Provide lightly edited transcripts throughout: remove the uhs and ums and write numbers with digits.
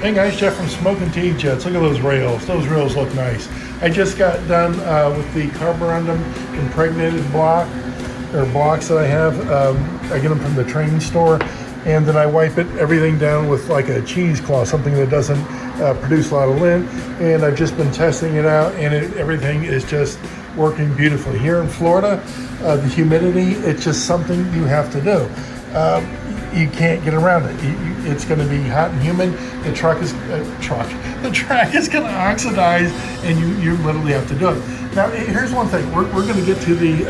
Hey guys, Jeff from Smoking Tea Jets. Look at those rails. Those rails look nice. I just got done with the carborundum impregnated blocks that I have. I get them from the train store, and then I wipe everything down with like a cheesecloth, something that doesn't produce a lot of lint. And I've just been testing it out, and everything is just working beautifully. Here in Florida, the humidity, it's just something you have to do. You can't get around it. It's going to be hot and humid. The track is going to oxidize, and you literally have to do it. Now, here's one thing. We're going to get to the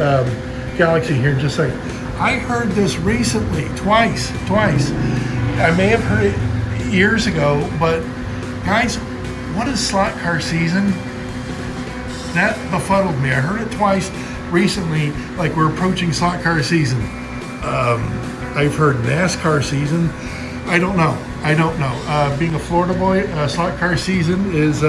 Galaxie here in just a second. I heard this recently, twice. I may have heard it years ago, but guys, what is slot car season? That befuddled me. I heard it twice recently, like we're approaching slot car season. I've heard NASCAR season. I don't know. Being a Florida boy, slot car season is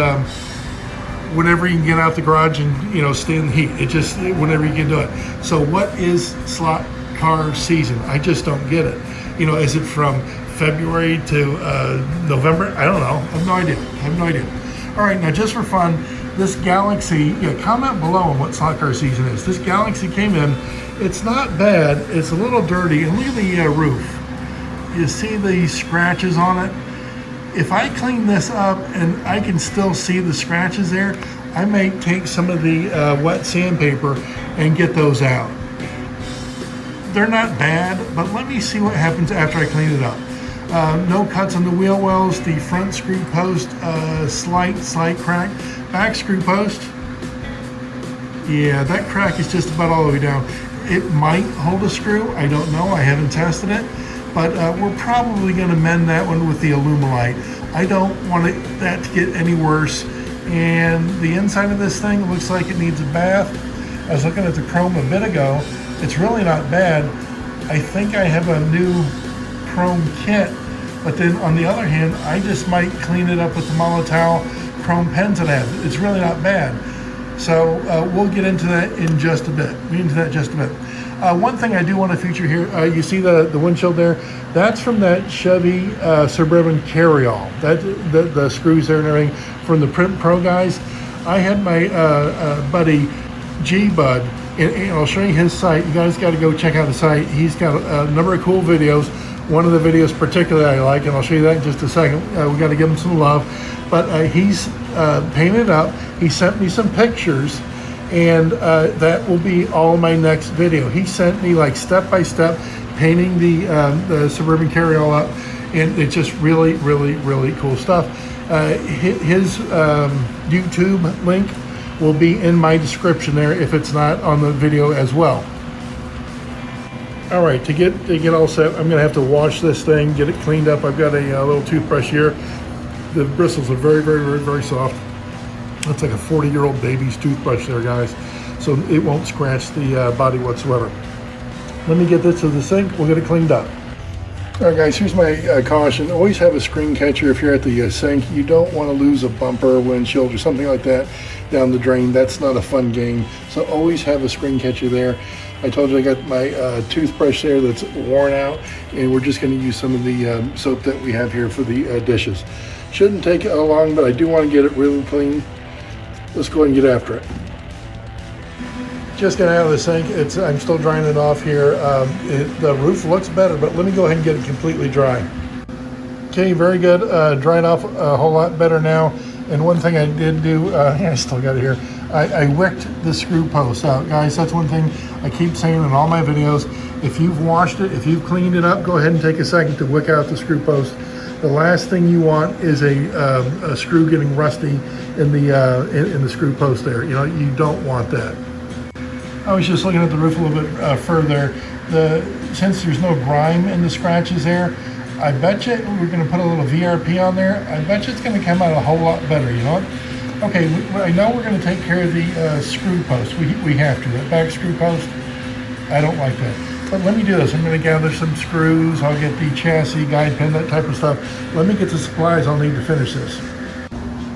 whenever you can get out the garage and stay in the heat. It just whenever you can do it. So what is slot car season? I just don't get it. Is it from February to November? I don't know. I have no idea. All right, now just for fun, this Galaxie, comment below on what slot car season is. This Galaxie came in. It's not bad. It's a little dirty. And look at the roof. You see the scratches on it? If I clean this up and I can still see the scratches there, I may take some of the wet sandpaper and get those out. They're not bad, but let me see what happens after I clean it up. No cuts on the wheel wells. The front screw post, slight crack. Back screw post, yeah, that crack is just about all the way down. It might hold a screw. I don't know. I haven't tested it. But we're probably going to mend that one with the Alumilite. I don't want that to get any worse. And the inside of this thing looks like it needs a bath. I was looking at the chrome a bit ago. It's really not bad. I think I have a new chrome kit. But then on the other hand, I just might clean it up with the Molotov chrome pens that I have. It's really not bad. So we'll get into that in just a bit. One thing I do want to feature here, you see the windshield there? That's from that Chevy Suburban carryall. The screws there and everything from the Print Pro guys. I had my buddy G-Bud, and I'll show you his site. You guys got to go check out the site. He's got a number of cool videos. One of the videos particularly I like, and I'll show you that in just a second. We got to give him some love. But he's painted up. He sent me some pictures, and that will be all my next video. He sent me like step-by-step painting the Suburban carryall up, and it's just really, really, really cool stuff. His YouTube link will be in my description there if it's not on the video as well. All right, to get all set, I'm gonna have to wash this thing, get it cleaned up. I've got a little toothbrush here. The bristles are very, very, very, very soft. It's like a 40-year-old baby's toothbrush there, guys. So it won't scratch the body whatsoever. Let me get this to the sink. We'll get it cleaned up. All right, guys, here's my caution. Always have a screen catcher if you're at the sink. You don't want to lose a bumper, windshield, or something like that down the drain. That's not a fun game. So always have a screen catcher there. I told you I got my toothbrush there that's worn out, and we're just going to use some of the soap that we have here for the dishes. Shouldn't take long, but I do want to get it really clean. Let's go ahead and get after it. Just got out of the sink. I'm still drying it off here. The roof looks better, but let me go ahead and get it completely dry. Okay, very good. Dried off a whole lot better now. And one thing I did do, I still got it here. I wicked the screw post out. Guys, that's one thing I keep saying in all my videos. If you've washed it, if you've cleaned it up, go ahead and take a second to wick out the screw post. The last thing you want is a screw getting rusty in the screw post there. You don't want that. I was just looking at the roof a little bit further. Since there's no grime in the scratches there, I bet you we're going to put a little VRP on there. I bet you it's going to come out a whole lot better. You know what? Okay, I know we're going to take care of the screw post. We have to. That back screw post, I don't like that. But let me do this. I'm going to gather some screws. I'll get the chassis, guide pin, that type of stuff. Let me get the supplies I'll need to finish this.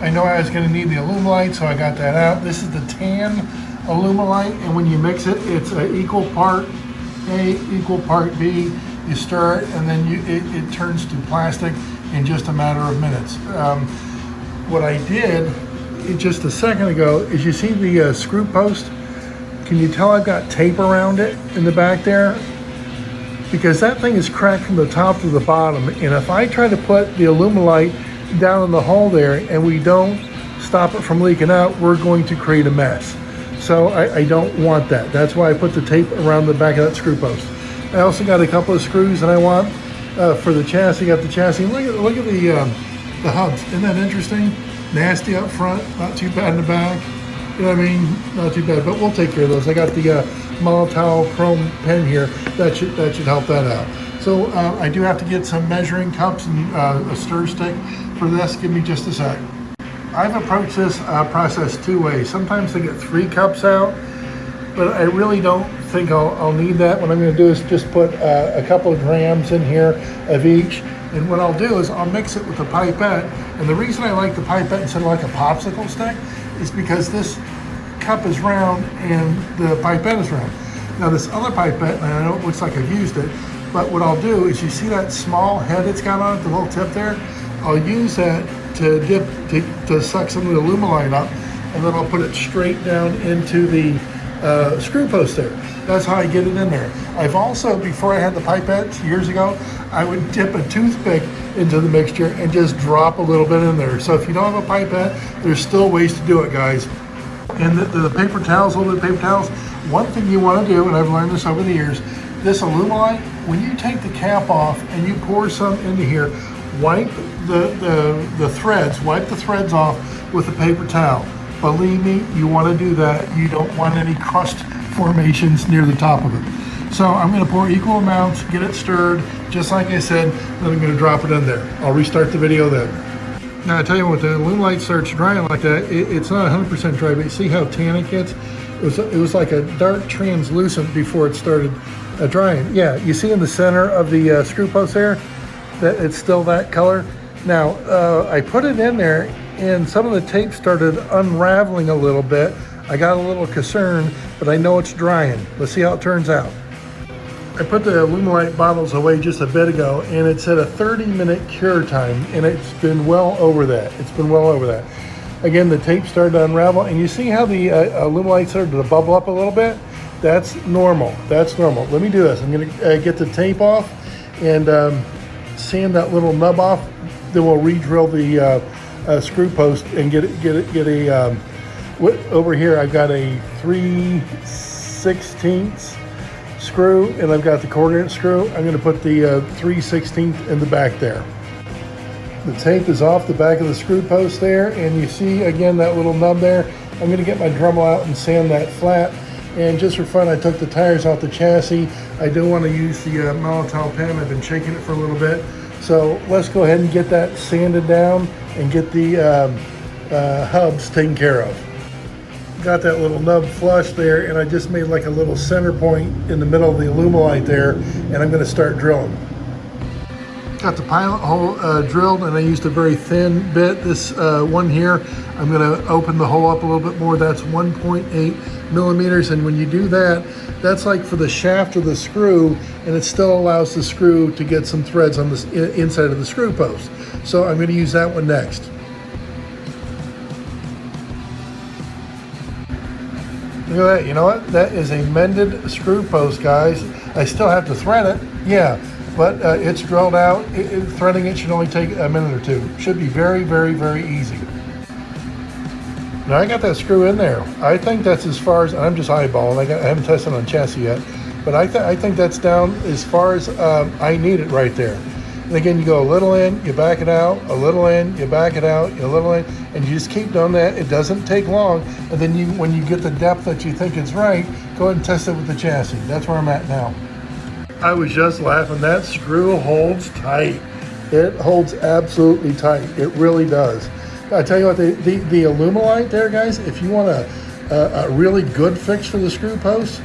I know I was going to need the Alumilite, so I got that out. This is the tan Alumilite, and when you mix it, it's an equal part A, equal part B. You stir it, and then it turns to plastic. in just a matter of minutes. What I did just a second ago is, you see the screw post? Can you tell I've got tape around it in the back there? Because that thing is cracked from the top to the bottom, and if I try to put the Alumilite down in the hole there and we don't stop it from leaking out, we're going to create a mess. So I don't want that. That's why I put the tape around the back of that screw post. I also got a couple of screws that I want for the chassis. Got the chassis. Look at the hubs. Isn't that interesting? Nasty up front, not too bad in the back. You know what I mean? Not too bad, but we'll take care of those. I got the Molotov chrome pen here. That should help that out. So I do have to get some measuring cups and a stir stick for this. Give me just a sec. I've approached this process two ways. Sometimes I get 3 cups out, but I really don't think I'll need that. What I'm going to do is just put a couple of grams in here of each. And what I'll do is I'll mix it with the pipette. And the reason I like the pipette instead of like a popsicle stick is because this cup is round and the pipette is round. Now this other pipette, and I know it looks like I've used it, but what I'll do is, you see that small head it's got on it, the little tip there? I'll use that to dip, to suck some of the Alumilite up, and then I'll put it straight down into the screw post there. That's how I get it in there. I've also, before I had the pipettes years ago, I would dip a toothpick into the mixture and just drop a little bit in there. So if you don't have a pipette, there's still ways to do it, guys. And the paper towels, a little bit of paper towels, one thing you want to do, and I've learned this over the years, this Alumilite, when you take the cap off and you pour some into here, wipe the threads, wipe the threads off with a paper towel. Believe me, you want to do that. You don't want any crust formations near the top of it. So I'm going to pour equal amounts, get it stirred, just like I said, then I'm going to drop it in there. I'll restart the video then. Now I tell you what, the Alumilite starts drying like that, it's not 100% dry, but you see how tan it gets? It was like a dark translucent before it started drying. Yeah, you see in the center of the screw post there, that it's still that color. Now, I put it in there and some of the tape started unraveling a little bit. I got a little concerned, but I know it's drying. Let's see how it turns out. I put the Alumilite bottles away just a bit ago, and it said a 30-minute cure time, and it's been well over that. It's been well over that. Again, the tape started to unravel, and you see how the Alumilite started to bubble up a little bit? That's normal. That's normal. Let me do this. I'm going to get the tape off and sand that little nub off. Then we'll re-drill the screw post and get a. Over here, I've got a 3/16 screw, and I've got the coordinate screw. I'm going to put the 3/16 in the back there. The tape is off the back of the screw post there, and you see again that little nub there. I'm going to get my Dremel out and sand that flat. And just for fun, I took the tires off the chassis. I do want to use the Molotov pen. I've been shaking it for a little bit. So let's go ahead and get that sanded down and get the hubs taken care of. Got that little nub flush there, and I just made like a little center point in the middle of the Alumilite there, and I'm going to start drilling. Got the pilot hole drilled, and I used a very thin bit. This one here, I'm going to open the hole up a little bit more. That's 1.8 millimeters, and when you do that, that's like for the shaft of the screw, and it still allows the screw to get some threads on the inside of the screw post. So I'm going to use that one next. Look at that. You know what? That is a mended screw post, guys. I still have to thread it, yeah, but it's drilled out. Threading it should only take a minute or two. Should be very, very, very easy. Now I got that screw in there. I think that's as far as, I'm just eyeballing. I haven't tested on chassis yet, but I think that's down as far as I need it right there. And again, you go a little in, you back it out, a little in, you back it out, a little in, and you just keep doing that. It doesn't take long. And then when you get the depth that you think is right, go ahead and test it with the chassis. That's where I'm at now. I was just laughing. That screw holds tight. It holds absolutely tight. It really does. I tell you what, the Alumilite there, guys, if you want a really good fix for the screw post,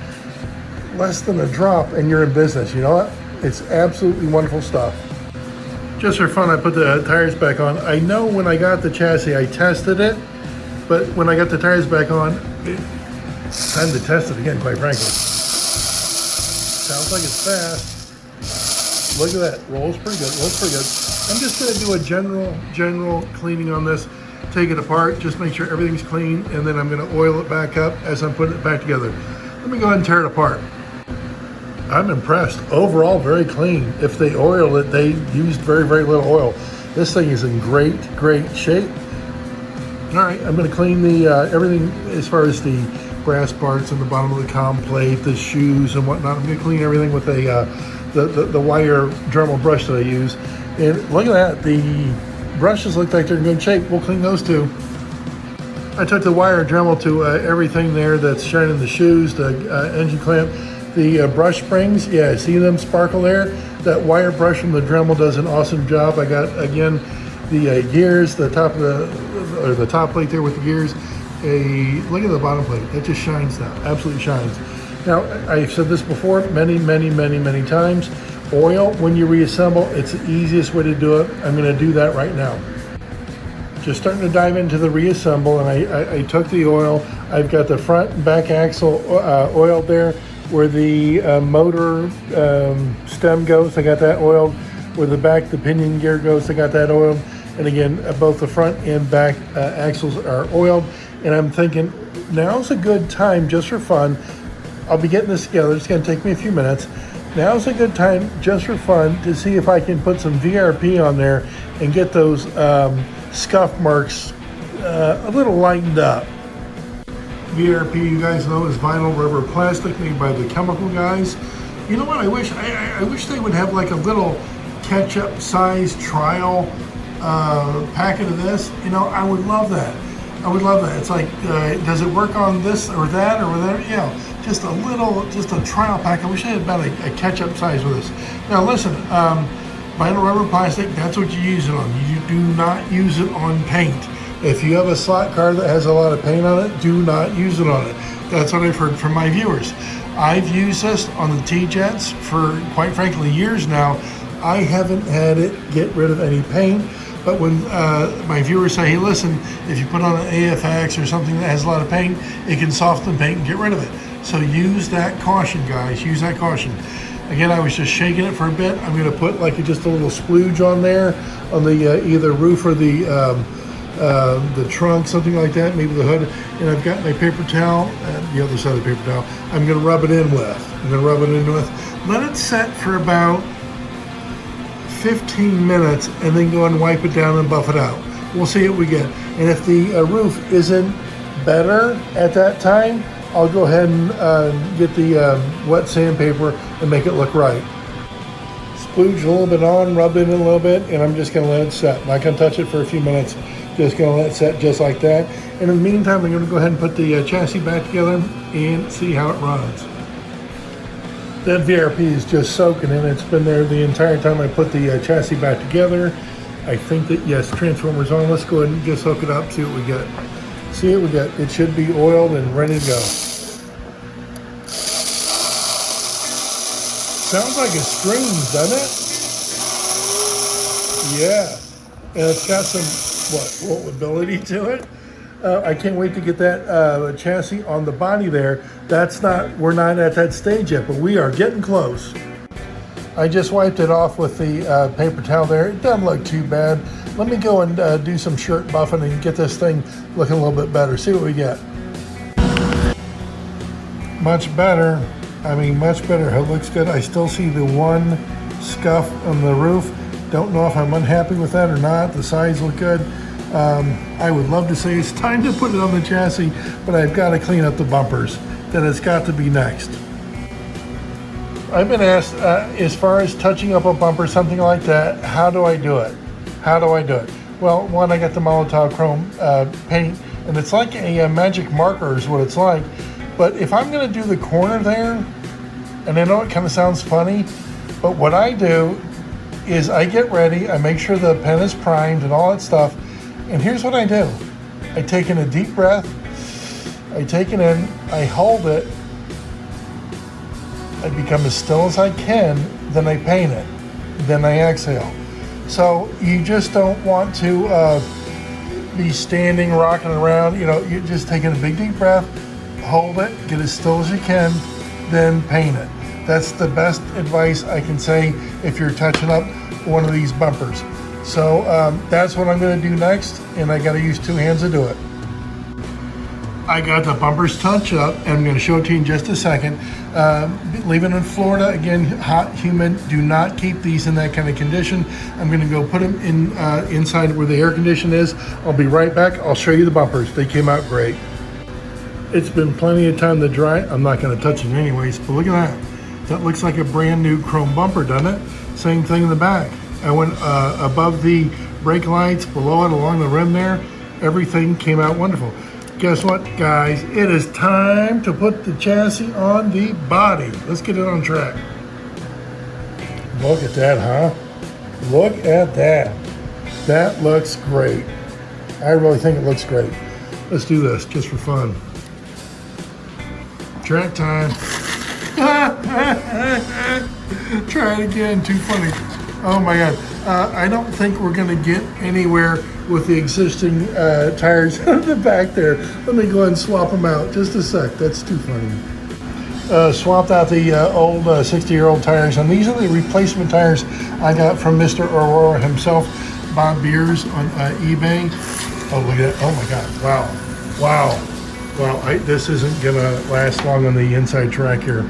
less than a drop and you're in business. You know what? It's absolutely wonderful stuff. Just for fun, I put the tires back on. I know when I got the chassis, I tested it, but when I got the tires back on, it's time to test it again, quite frankly. Sounds like it's fast. Look at that. Rolls pretty good. Rolls pretty good. I'm just going to do a general cleaning on this. Take it apart, just make sure everything's clean, and then I'm going to oil it back up as I'm putting it back together. Let me go ahead and tear it apart. I'm impressed. Overall, very clean. If they oiled it, they used very little oil. This thing is in great shape. All right, I'm going to clean the everything as far as the brass parts and the bottom of the comm plate, the shoes and whatnot. I'm going to clean everything with the wire Dremel brush that I use. And look at that, the brushes look like they're in good shape. We'll clean those too. I took the wire Dremel to everything there that's shining the shoes, the engine clamp, the brush springs. Yeah, see them sparkle there? That wire brush from the Dremel does an awesome job. I got, again, the gears, the top of the top plate there with the gears. Look at the bottom plate. It just shines now, absolutely shines. Now, I've said this before many times. Oil, when you reassemble, it's the easiest way to do it. I'm going to do that right now. Just starting to dive into the reassemble, and I took the oil. I've got the front and back axle oiled there where the motor stem goes. I got that oiled. Where the back, the pinion gear goes, I got that oiled. And again, both the front and back axles are oiled. And I'm thinking, now's a good time just for fun. I'll be getting this together. It's going to take me a few minutes. Now's a good time just for fun to see if I can put some VRP on there and get those scuff marks a little lightened up. VRP, you guys know, is vinyl rubber plastic made by the chemical guys. You know what? I wish they would have like a little ketchup size trial packet of this. You know, I would love that. I would love that. It's like, does it work on this or that or whatever? You know, just a trial pack. I wish I had about a ketchup size with this. Now listen, vinyl rubber plastic, that's what you use it on. You do not use it on paint. If you have a slot car that has a lot of paint on it, do not use it on it. That's what I've heard from my viewers. I've used this on the T-Jets for, quite frankly, years now. I haven't had it get rid of any paint. But when my viewers say, hey, listen, if you put on an AFX or something that has a lot of paint, it can soften the paint and get rid of it. So use that caution, guys. Use that caution. Again, I was just shaking it for a bit. I'm going to put like just a little splooge on there on the either roof or the trunk, something like that, maybe the hood. And I've got my paper towel, the other side of the paper towel, I'm going to rub it in with. Let it set for about 15 minutes and then go and wipe it down and buff it out. We'll see what we get. And if the roof isn't better at that time, I'll go ahead and get the wet sandpaper and make it look right. Splooge a little bit on, rub it in a little bit, and I'm just going to let it set. I'm not going to touch it for a few minutes. Just going to let it set just like that. And in the meantime, I'm going to go ahead and put the chassis back together and see how it runs. That VRP is just soaking in. It's been there the entire time I put the chassis back together. I think that, yes, transformer's on. Let's go ahead and just hook it up, see what we get. See what we get. It should be oiled and ready to go. Sounds like it screams, doesn't it? Yeah. And it's got some, rollability to it. I can't wait to get that chassis on the body there. We're not at that stage yet, but we are getting close. I just wiped it off with the paper towel there. It doesn't look too bad. Let me go and do some shirt buffing and get this thing looking a little bit better. See what we get. Much better. I mean, much better. It looks good. I still see the one scuff on the roof. Don't know if I'm unhappy with that or not. The sides look good. I would love to say it's time to put it on the chassis, but I've got to clean up the bumpers. Then it's got to be next. I've been asked, as far as touching up a bumper, something like that, how do I do it? How do I do it? Well, one, I got the Molotov chrome paint, and it's like a magic marker is what it's like. But if I'm going to do the corner there, and I know it kind of sounds funny, but what I do is I get ready, I make sure the pen is primed and all that stuff, and here's what I do. I take in a deep breath, I take it in, I hold it, I become as still as I can, then I paint it, then I exhale. So you just don't want to be standing, rocking around, you're just taking a big deep breath, hold it, get as still as you can, then paint it. That's the best advice I can say if you're touching up one of these bumpers. So that's what I'm going to do next, and I got to use 2 hands to do it. I got the bumpers touched up, and I'm going to show it to you in just a second. Leaving in Florida, again, hot, humid, do not keep these in that kind of condition. I'm going to go put them in inside where the air condition is. I'll be right back. I'll show you the bumpers. They came out great. It's been plenty of time to dry. I'm not going to touch it anyways, but look at that. That looks like a brand new chrome bumper, doesn't it? Same thing in the back. I went above the brake lights, below it, along the rim there. Everything came out wonderful. Guess what, guys? It is time to put the chassis on the body. Let's get it on track. Look at that, huh? Look at that. That looks great. I really think it looks great. Let's do this just for fun. Track time. Try it again. Too funny. Oh my God. I don't think we're going to get anywhere with the existing tires in the back there. Let me go ahead and swap them out. Just a sec. That's too funny. Swapped out the old 60-year-old tires, and these are the replacement tires I got from Mr. Aurora himself, Bob Beers on eBay. Oh, look at that. Oh my God. Wow. Wow. Wow. This isn't going to last long on the inside track here.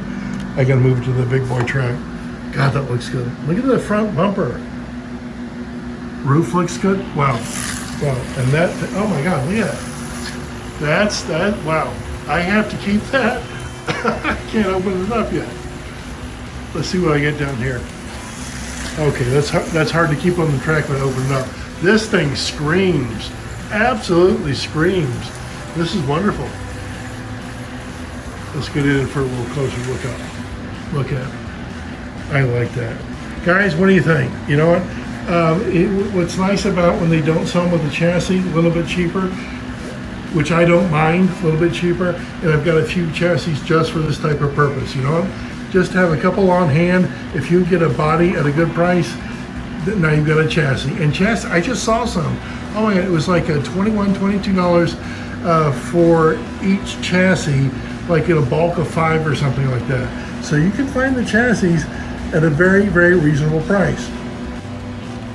I got to move it to the big boy track. God, that looks good. Look at the front bumper. Roof looks good. Wow. Wow. And that, oh my God, look at that. That's that. Wow. I have to keep that. I can't open it up yet. Let's see what I get down here. Okay, that's hard to keep on the track when I open it up. This thing screams. Absolutely screams. This is wonderful. Let's get in for a little closer look up. Look at it. I like that. Guys, what do you think? You know what? What's nice about when they don't sell them with the chassis, a little bit cheaper, which I don't mind, a little bit cheaper, and I've got a few chassis just for this type of purpose, you know? Just have a couple on hand. If you get a body at a good price, now you've got a chassis. And chassis, I just saw some. Oh my God, it was like a $21, $22 for each chassis, like in a bulk of 5 or something like that. So you can find the chassis at a very, very reasonable price.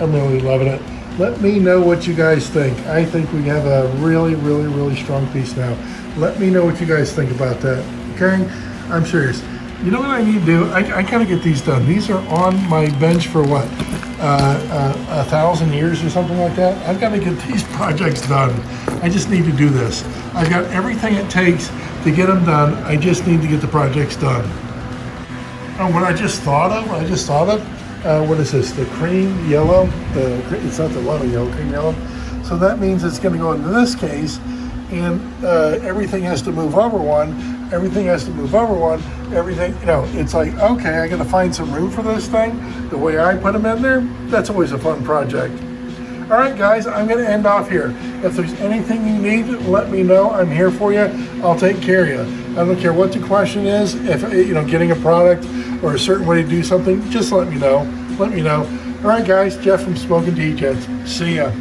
I'm really loving it. Let me know what you guys think. I think we have a really, really, really strong piece now. Let me know what you guys think about that. Okay? I'm serious. You know what I need to do? I gotta get these done. These are on my bench for what? 1,000 years or something like that. I've got to get these projects done. I just need to do this. I've got everything it takes to get them done. I just need to get the projects done. What I just thought of, what is this? The cream yellow? It's not the lemon yellow, cream yellow. So that means it's going to go into this case, and everything has to move over one. Everything has to move over one. Everything, you know, it's like, okay, I got to find some room for this thing. The way I put them in there, that's always a fun project. All right, guys, I'm going to end off here. If there's anything you need, let me know. I'm here for you. I'll take care of you. I don't care what the question is. If, you know, getting a product or a certain way to do something, just let me know. Let me know. All right, guys, Jeff from Smoking T-Jets. See ya.